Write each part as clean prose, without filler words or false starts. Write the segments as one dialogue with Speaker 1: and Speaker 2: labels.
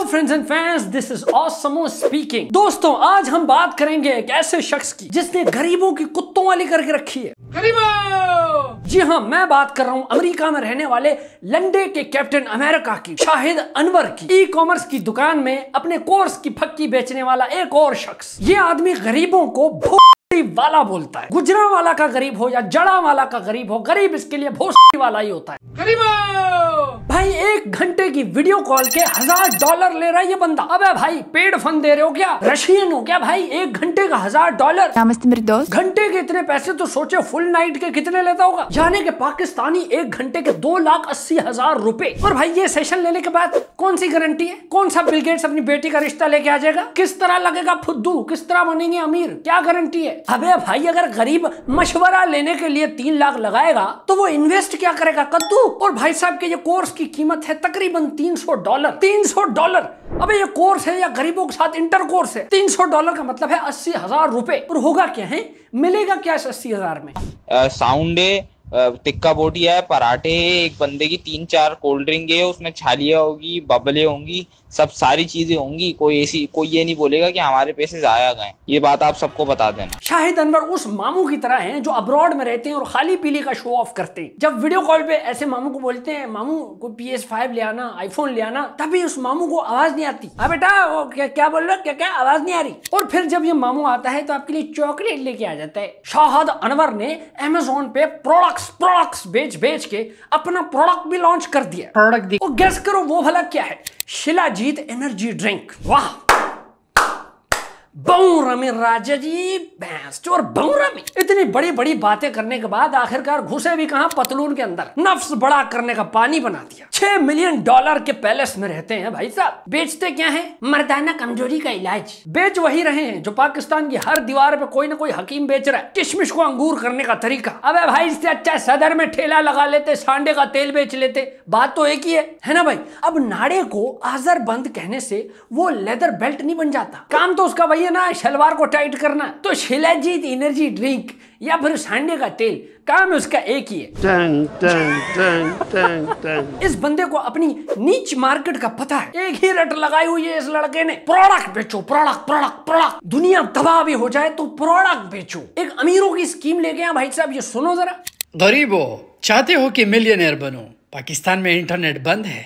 Speaker 1: Friends and fans, this is Osmo speaking. दोस्तों, आज हम बात करेंगे एक ऐसे शख्स की जिसने गरीबों की कुत्तों वाली करके रखी है। गरीबों! जी हाँ, मैं बात कर रहा हूँ अमेरिका में रहने वाले लंडे के कैप्टन अमेरिका की, शाहिद अनवर की। ई कॉमर्स की दुकान में अपने कोर्स की फक्की बेचने वाला एक और शख्स। ये आदमी गरीबों को वाला बोलता है। गुजरा वाला का गरीब हो या जड़ा वाला का गरीब हो, गरीब इसके लिए भोसड़ी वाला ही होता है। गरीबों! भाई 1 घंटे की वीडियो कॉल के $1000 ले रहा है ये बंदा। अबे भाई, पेड फंड दे रहे हो क्या? रशियन हो क्या भाई? 1 घंटे का $1000।
Speaker 2: नमस्ते मेरे दोस्त।
Speaker 1: घंटे के इतने पैसे तो सोचे फुल नाइट के कितने लेता होगा। जाने के पाकिस्तानी 1 घंटे के 2,80,000 रुपए। और भाई ये सेशन लेने के बाद कौन सी गारंटी है? कौन सा बिल गेट्स अपनी बेटी का रिश्ता लेके आ जाएगा? किस तरह लगेगा फुद्दू? किस तरह बनेंगे अमीर? क्या गारंटी है? अबे भाई, अगर गरीब मशवरा लेने के लिए 3 लाख लगाएगा तो वो इन्वेस्ट क्या करेगा? कद्दू। और भाई साहब के ये कोर्स की कीमत है तकरीबन $300। $300। अबे ये कोर्स है या गरीबों के साथ इंटर कोर्स है? $300 का मतलब है 80,000 रुपए। और होगा क्या है? मिलेगा क्या इस 80,000 में?
Speaker 3: साउंड है, टिक्का बोटी है, पराठे है, एक बंदे की 3-4 कोल्ड ड्रिंक है, उसमें छालियां होगी, बबले होंगी, सब सारी चीजें होंगी। कोई ये नहीं बोलेगा कि हमारे पैसे जाया गए। ये बात आप सबको बता देना।
Speaker 1: शाहिद अनवर उस मामू की तरह हैं जो अब्रॉड में रहते हैं और खाली पीली का शो ऑफ करते हैं। जब वीडियो कॉल पे ऐसे मामू को बोलते हैं, मामू को PS5 ले आना, आईफोन ले आना, तभी उस मामू को आवाज नहीं आती। अब बेटा वो क्या बोल रहे हो? क्या आवाज नहीं आ रही। और फिर जब ये मामू आता है तो आपके लिए चॉकलेट लेके आ जाता है। शाहिद अनवर ने अमेज़न पे प्रोडक्ट्स बेच के अपना प्रोडक्ट भी लॉन्च कर दिया। प्रोडक्ट और गेस करो वो भला क्या है? Shilajit energy drink. वाह, बहुरमी राजा जी, बेस्ट। और बहुरमी इतनी बड़ी बड़ी बातें करने के बाद आखिरकार घुसे भी कहां? पतलून के अंदर। नफ्स बड़ा करने का पानी बना दिया। $6 मिलियन के पैलेस में रहते हैं भाई साहब। बेचते क्या है? मर्दाना कमजोरी का इलाज। बेच वही रहे हैं जो पाकिस्तान की हर दीवार पे कोई ना कोई हकीम बेच रहा है। किशमिश को अंगूर करने का तरीका। अबे भाई, इससे अच्छा सदर में ठेला लगा लेते, सांडे का तेल बेच लेते। बात तो एक ही है ना भाई। अब नाड़े को आजर बंद कहने से वो लेदर बेल्ट नहीं बन जाता। काम तो उसका वही है ना, शलवार को टाइट करना। तो शिलाजीत एनर्जी ड्रिंक या फिर सांडे का तेल, काम उसका एक ही है। इस बंदे को अपनी नीच मार्केट का पता है। एक ही रट लगाई हुई है इस लड़के ने। प्रोडक्ट बेचो, प्रोडक्ट। दुनिया तबाह भी हो जाए तो प्रोडक्ट बेचो। एक अमीरों की स्कीम लेके आए भाई साहब, ये सुनो जरा।
Speaker 4: गरीबो, चाहते हो कि मिलियनेयर बनो? पाकिस्तान में इंटरनेट बंद है,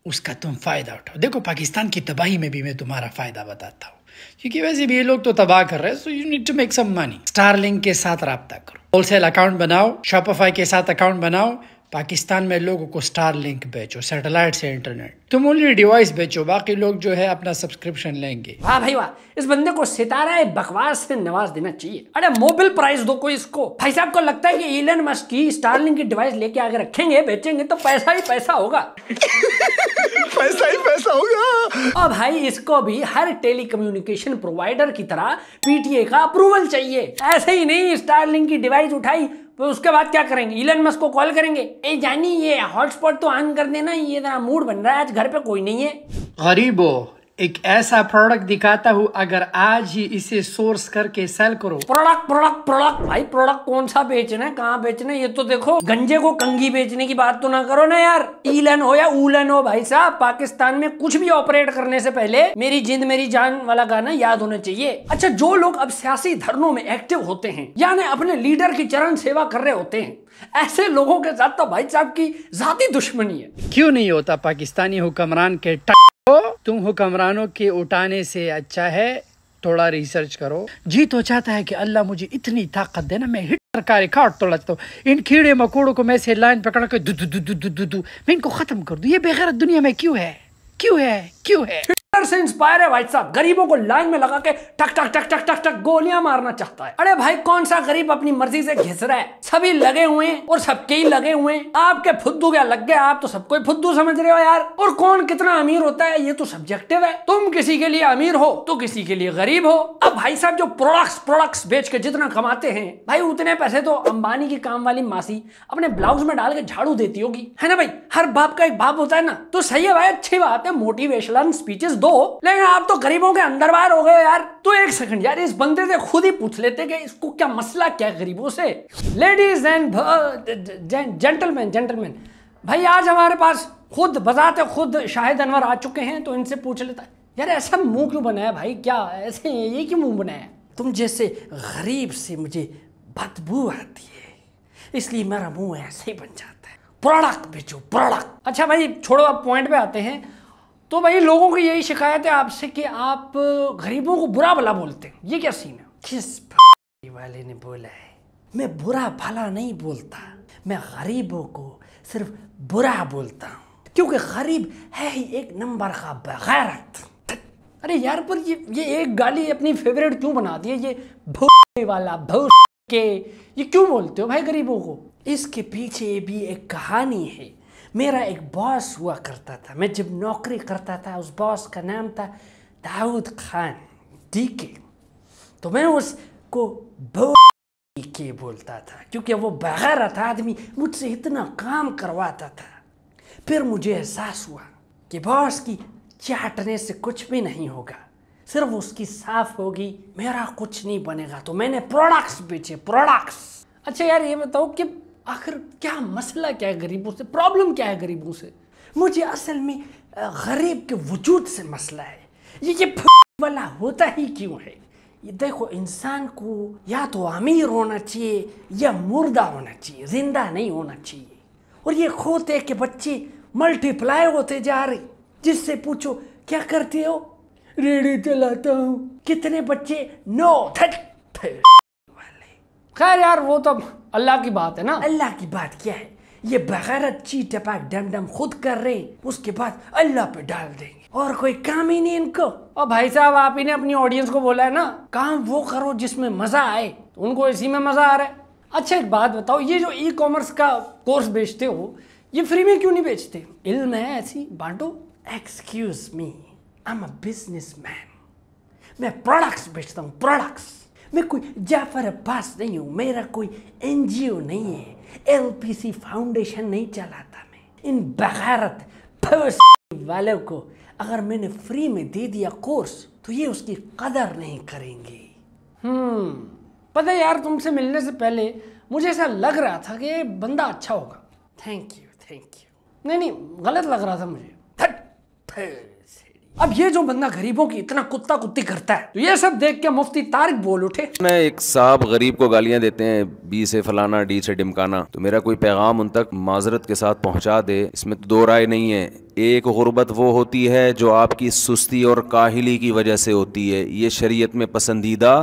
Speaker 4: उसका तुम फायदा उठाओ। देखो, पाकिस्तान की तबाही में भी मैं तुम्हारा फायदा बताता हूँ, क्योंकि वैसे भी ये लोग तो तबाह कर रहे हैं। So you need to make some money. Starlink के साथ राब्ता करो, होलसेल अकाउंट बनाओ, शॉपिफाई के साथ अकाउंट बनाओ। पाकिस्तान में लोगों को स्टारलिंक बेचो, सैटेलाइट से इंटरनेट। तुम ओनली डिवाइस बेचो, बाकी लोग जो है अपना सब्सक्रिप्शन लेंगे।
Speaker 1: वाह भाई वाह, इस बंदे को सितारा बकवास से नवाज देना चाहिए। अरे मोबाइल प्राइस दो कोई इसको। भाई साहब को लगता है कि इलन मस्क की स्टारलिंक की डिवाइस लेके आगे रखेंगे, बेचेंगे तो पैसा ही पैसा होगा।
Speaker 5: पैसा ही पैसा होगा।
Speaker 1: और भाई इसको भी हर टेलीकम्युनिकेशन प्रोवाइडर की तरह PTA का अप्रूवल चाहिए। ऐसे ही नहीं स्टारलिंक की डिवाइस उठाई तो उसके बाद क्या करेंगे? इलन मस्क को कॉल करेंगे, ए जानी ये हॉटस्पॉट तो ऑन कर देना, ये जरा मूड बन रहा है, आज घर पे कोई नहीं है।
Speaker 4: गरीबो, एक ऐसा प्रोडक्ट दिखाता हूँ, अगर आज ही इसे सोर्स करके सेल करो।
Speaker 1: प्रोडक्ट भाई, प्रोडक्ट कौन सा बेचना है, कहाँ बेचना है ये तो देखो। गंजे को कंगी बेचने की बात तो ना करो ना यार। ईलन हो या ऊलन हो भाई साहब, पाकिस्तान में कुछ भी ऑपरेट करने से पहले मेरी जिंद मेरी जान वाला गाना याद होना चाहिए। अच्छा, जो लोग अब सियासी धरनों में एक्टिव होते हैं, यानी अपने लीडर की चरण सेवा कर रहे होते हैं, ऐसे लोगों के साथ तो भाई साहब की जाती दुश्मनी है।
Speaker 4: क्यों नहीं होता? पाकिस्तानी हुक्मरान के तुम हुक्मरानों के उठाने से अच्छा है थोड़ा रिसर्च करो। जी तो चाहता है कि अल्लाह मुझे इतनी ताकत देना, मैं हिटलर का रिकॉर्ड तोड़ सकता हूँ। इन कीड़े मकोड़ों को मैं से लाइन पकड़ के दू मैं इनको खत्म कर दूं। ये बेगैरत दुनिया में क्यों है? से इंस्पायर है भाई साहब। गरीबों को लाइन में लगा के टक टक टक टक टक टक गोलियां मारना चाहता है। अरे भाई, कौन सा गरीब अपनी मर्जी से घिस रहा है? सभी लगे हुए हैं और सबके ही लगे हुए हैं। आपके फुद्दू क्या लग गए? आप तो सबको फुद्दू समझ रहे हो यार। और कौन कितना अमीर होता है ये तो सब्जेक्टिव है। तुम किसी के लिए अमीर हो तो किसी के लिए गरीब हो। अब भाई साहब जो प्रोडक्ट्स बेच के जितना कमाते हैं भाई, उतने पैसे तो अंबानी की काम वाली मासी अपने ब्लाउज में डाल के झाड़ू देती होगी, है ना भाई? हर बाप का एक बाप होता है ना। तो सही है भाई, अच्छी बात है, मोटिवेशनल स्पीचेस दो, लेकिन आप तो गरीबों के अंदर बाहर हो गए यार। तो एक सेकंड यार, इस बंदे से खुद ही पूछ लेते कि इसको क्या मसला क्या है गरीबों से। लेडीज एंड जेंटलमैन भाई, आज हमारे पास
Speaker 1: खुद बजाते खुद शाहिद अनवर आ चुके हैं, तो इनसे पूछ लेता है यार ऐसा मुंह क्यों बनाया भाई, क्या ऐसे ये क्यों मुंह बनाया? तुम जैसे गरीब से मुझे बदबू आती है, इसलिए मेरा मुंह ऐसे ही बन जाता है। प्रोडक्ट बेचो प्रोडक्ट। अच्छा भाई छोड़ो, अब पॉइंट पे आते हैं। तो भाई लोगों की यही शिकायत है आपसे कि आप गरीबों को बुरा भला बोलते हैं, ये क्या सीन है? किस वाले ने बोला है? मैं बुरा भला नहीं बोलता, मैं गरीबों को सिर्फ बुरा बोलता हूँ, क्योंकि गरीब है ही एक नंबर का बेगैरत। अरे यार पर ये एक गाली अपनी फेवरेट क्यों बना दी है? ये भूखे वाला भूस के ये क्यों बोलते हो भाई गरीबों को? इसके पीछे भी एक कहानी है। मेरा एक बॉस हुआ करता था, मैं जब नौकरी करता था उस बॉस का नाम था दाऊद खान डीके। तो मैं उसको के बोलता था क्योंकि वो बेगैरत आदमी मुझसे इतना काम करवाता था। फिर मुझे एहसास हुआ कि बॉस की चाटने से कुछ भी नहीं होगा, सिर्फ उसकी साफ होगी, मेरा कुछ नहीं बनेगा। तो मैंने प्रोडक्ट्स बेचे, प्रोडक्ट्स। अच्छा यार ये बताओ कि आखिर क्या मसला क्या है गरीबों से, प्रॉब्लम क्या है गरीबों से? मुझे असल में गरीब के वजूद से मसला है। ये वाला होता ही क्यों है? ये देखो, इंसान को या तो अमीर होना चाहिए या मुर्दा होना चाहिए, जिंदा नहीं होना चाहिए। और ये खोते के बच्चे मल्टीप्लाई होते जा रहे, जिससे पूछो क्या करते हो? रेडी चलाता हूँ। कितने बच्चे? 9 वाले। खैर यार वो तो अल्लाह की बात है ना। अल्लाह की बात क्या है? ये बगैरत चीट टपाक डम डम खुद कर रहे, उसके बाद अल्लाह पे डाल देंगे, और कोई काम ही नहीं इनको। और भाई साहब आप ही ने अपनी ऑडियंस को बोला है ना, काम वो करो जिसमें मजा आए, तो उनको इसी में मजा आ रहा है। अच्छा एक बात बताओ, ये जो ई कॉमर्स का कोर्स बेचते हो ये फ्री में क्यों नहीं बेचते? इल्म है ऐसी बांटो। Excuse me, I am a businessman, मैं प्रोडक्ट्स बेचता हूँ, प्रोडक्ट्स। मैं कोई जाफर अब्बास नहीं हूँ, मेरा कोई एनजीओ नहीं है, एलपीसी फाउंडेशन नहीं चलाता मैं। इन बगैरत वालों को अगर मैंने फ्री में दे दिया कोर्स तो ये उसकी कदर नहीं करेंगे। पता है यार, तुमसे मिलने से पहले मुझे ऐसा लग रहा था कि बंदा अच्छा होगा। Thank you. नहीं गलत लग रहा था मुझे। अब ये जो बंदा गरीबों की इतना कुत्ता कुत्ती करता है, तो ये सब देख के मुफ्ती तारिक बोल उठे।
Speaker 2: मैं एक साहब गरीब को गालियां देते हैं, बी से फलाना डी से डिमकाना, तो मेरा कोई पैगाम उन तक माजरत के साथ पहुंचा दे, इसमें तो दो राय नहीं है। एक गुर्बत वो होती है जो आपकी सुस्ती और काहिली की वजह से होती है, ये शरीयत में पसंदीदा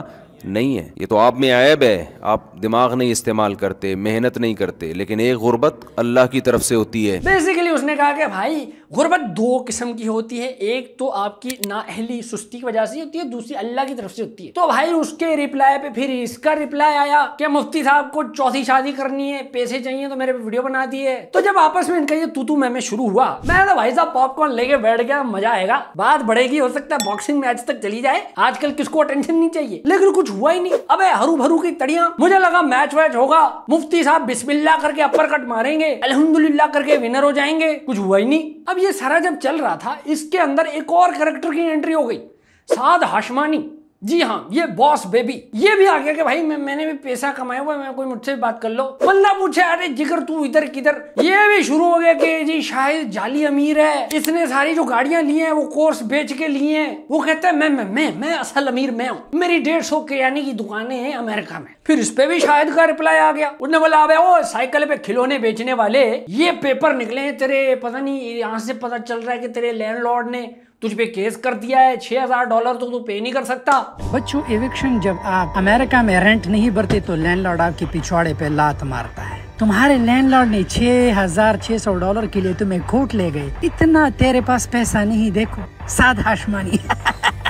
Speaker 2: नहीं है, ये तो आप में आयब है। आप दिमाग नहीं इस्तेमाल करते, मेहनत नहीं करते, लेकिन एक गुर्बत अल्लाह की तरफ से होती है।
Speaker 1: बेसिकली उसने कहा कि भाई गुर्बत 2 किस्म की होती है, एक तो आपकी नाअहली सुस्ती की वजह से होती है, दूसरी अल्लाह की तरफ से होती है। तो भाई उसके रिप्लाई पे फिर इसका रिप्लाई आया कि मुफ्ती साहब को चौथी शादी करनी है, पैसे चाहिए, तो मेरे वीडियो बना दिए। तो जब आपस में इनका ये तू मैं शुरू हुआ, मैं तो भाई साहब पॉपकॉर्न लेके बैठ गया, मजा आएगा, बात बढ़ेगी, हो सकता है बॉक्सिंग मैच तक चली जाए। आजकल किसको अटेंशन नहीं चाहिए, लेकिन कुछ हुआ ही नहीं। अबे हरू भरू की तड़ियां, मुझे लगा मैच वैच होगा, मुफ्ती साहब बिस्मिल्लाह करके अपर कट मारेंगे, अल्हम्दुलिल्लाह करके विनर हो जाएंगे, कुछ हुआ ही नहीं। अब ये सारा जब चल रहा था, इसके अंदर एक और कैरेक्टर की एंट्री हो गई, साद हाशमानी। जी हाँ, ये बॉस बेबी, ये भी आ गया कि भाई मैंने भी पैसा कमाया हुआ, मैं कोई मुझसे बात कर लो। बंदा पूछे अरे जिगर तू इधर किधर, ये भी शुरू हो गया कि जी शायद जाली अमीर है, इसने सारी जो गाड़ियां ली हैं वो कोर्स बेच के लिए हैं। वो कहता है मैं असल अमीर मैं हूँ, मेरी 150 किराने की दुकानें हैं अमेरिका में। फिर इस पे भी शायद का रिप्लाई आ गया, उसने बोला अबे ओ साइकिल पे खिलौने बेचने वाले, ये पेपर निकले तेरे, पता नहीं यहाँ से पता चल रहा है कि तेरे लैंडलॉर्ड ने तुझ पे केस कर दिया है, $6000 तो तू पे नहीं कर सकता।
Speaker 4: बच्चों एविक्शन जब आप अमेरिका में रेंट नहीं भरते तो लैंडलॉर्ड आपके पिछवाड़े पे लात मारता है। तुम्हारे लैंडलॉर्ड ने $6600 के लिए तुम्हें कोर्ट ले गए, इतना तेरे पास पैसा नहीं, देखो साद हाशमानी।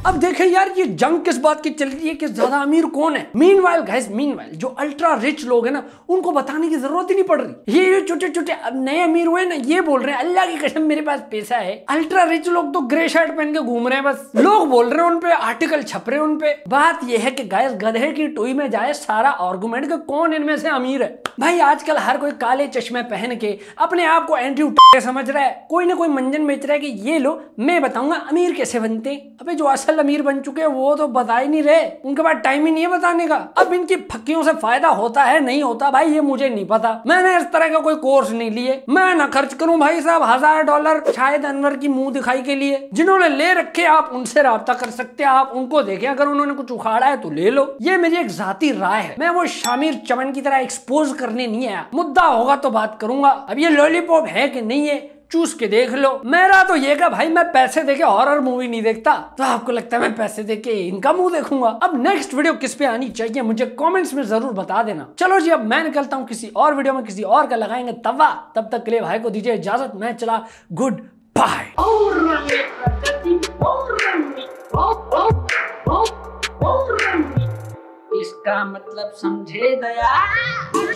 Speaker 1: अब देखें यार ये जंग किस बात की चल रही है कि ज्यादा अमीर कौन है। मीनवाइल गाइस, मीनवाइल जो अल्ट्रा रिच लोग हैं ना, उनको बताने की जरूरत ही नहीं पड़ रही। ये छोटे छोटे नए अमीर हुए ना, ये बोल रहे हैं अल्लाह की कसम मेरे पास पैसा है। अल्ट्रा रिच लोग तो ग्रे शर्ट पहन के घूम रहे हैं, बस लोग बोल रहे हैं उन पे, आर्टिकल छप रहे हैं उन पे। बात ये है कि गाइस गधे की टोई में जाए सारा आर्गुमेंट कि कौन इनमें से अमीर है। भाई आजकल हर कोई काले चश्मे पहन के अपने आप को एंड्रयू समझ रहा है, कोई ना कोई मंजन बेच रहा है कि ये लो मैं बताऊंगा अमीर कैसे बनते। अबे जो असल फैसल अमीर बन चुके हैं, वो तो बता ही नहीं रहे, उनके पास टाइम ही नहीं है बताने का। अब इनकी फक्कियों से फायदा होता है नहीं होता भाई ये मुझे नहीं पता, मैंने इस तरह का कोई कोर्स नहीं लिए, मैं ना खर्च करूं भाई साहब $1000 शायद अनवर की मुंह दिखाई के लिए। जिन्होंने ले रखे आप उनसे राब्ता कर सकते हैं, आप उनको देखें, अगर उन्होंने कुछ उखाड़ा है तो ले लो। ये मेरी एक जाती राय है, मैं वो शामिर चमन की तरह एक्सपोज करने नहीं आया, मुद्दा होगा तो बात करूंगा। अब ये लॉलीपॉप है कि नहीं है चूस के देख लो। मेरा तो ये का भाई मैं पैसे देके हॉरर मूवी नहीं देखता, तो आपको लगता है मैं पैसे देके इनका मुंह देखूंगा? अब नेक्स्ट वीडियो किस पे आनी चाहिए मुझे कमेंट्स में जरूर बता देना। चलो जी अब मैं निकलता हूँ, किसी और वीडियो में किसी और का लगाएंगे तवा। तब तक के लिए भाई को दीजिए इजाजत, मैं चला, गुड बाय। इसका मतलब समझे दया।